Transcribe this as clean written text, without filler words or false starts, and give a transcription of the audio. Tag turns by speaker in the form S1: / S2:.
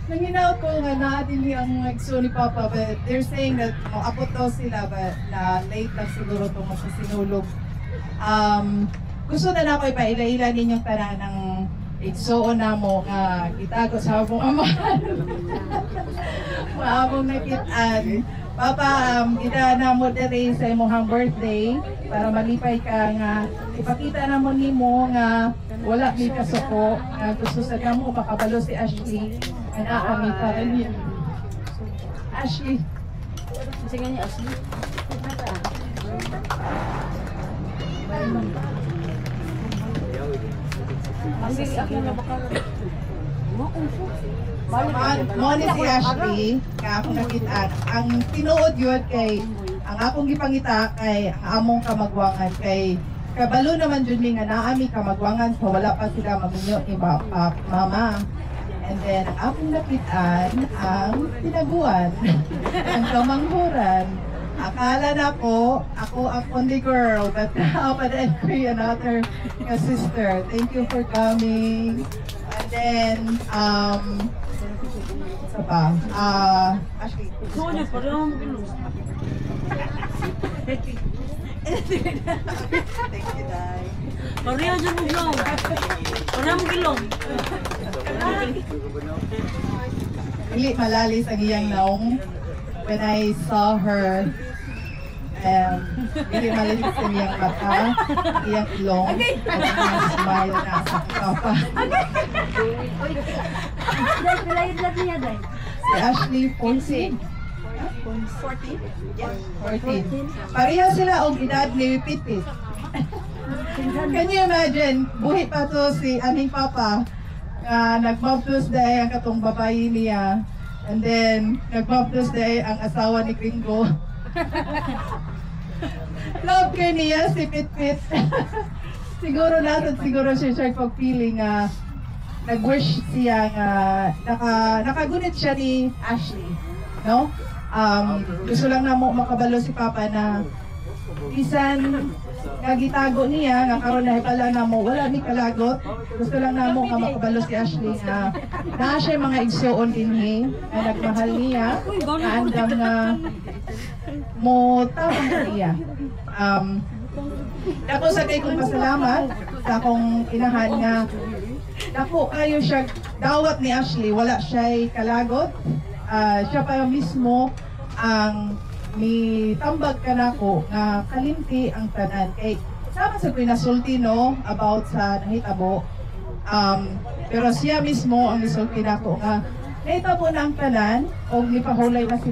S1: Nanginaw ko nga naadili ang exo ni Papa, but they're saying that apot daw sila, but na late lang siguro itong masisinulog. Gusto na ako ipaila-ila ninyong tanan ng exoon na mo nga itago sa akong amahan. Maamong nakitaan. Papa, kita na mo dere sa imong birthday para malipay ka nga ipakita na mo nimo nga wala mi kasuko nga gusto sa kamo makabalo si Ashley nga kami para niya. Ashley.
S2: Sige niya Ashley. Ang sige ako na baka
S1: mo ni si Ashley, ka akong nakitaan. Ang tinuod yun kay, ang akong gipangita kay ang among kamagwangan kay kabalo naman dyan nga naami kamagwangan so wala pa sila maminyo ni mama. And then ang akong nakitaan ang tinaguan, ang kamanghuran. Akala na po, ako ang only girl, but now pa din ko another sister. Thank you for coming. And then, isa pa, Ashley.
S2: Sonya, parang bilog.
S1: Thank you, Dai.
S2: Maria dyan mo bilog. Parang bilog.
S1: Dili malalis ang iyang naong. When I saw her, dili malalis ang iyang mata, iyang ilong, at iyang smile na sa papa. Si Ashley, 14. 14? Yes, 14. Pareha sila og edad ni Pitpit. Can you imagine, buhi pa to si aning papa, nag-baptist day ang katong babae niya, and then nag-baptist day ang asawa ni Gringo. Love ka niya si Pitpit. Siguro natin, siguro siya pag-feeling nag-wish siya nga nakagunit siya ni Ashley, no? Gusto lang na mo makabalo si Papa na bisan nga gitago niya nga karon na pala na mo wala ni kalagot. Gusto lang na mo nga makabalo si Ashley na naa siya mga igsuon dinhi nga nagmahal niya, nga andam nga mo tawag niya. Dako sa kay kong pasalamat sa akong inahan nga dako kayo siya dawat ni Ashley, wala siya kalagot. Siya pa mismo ang mitambag ka na ko nga kalimti ang tanan kay sama sa pinasulti no about sa nahitabo, pero siya mismo ang misulti na ko nga nahitabo na ang tanan o nipahulay na si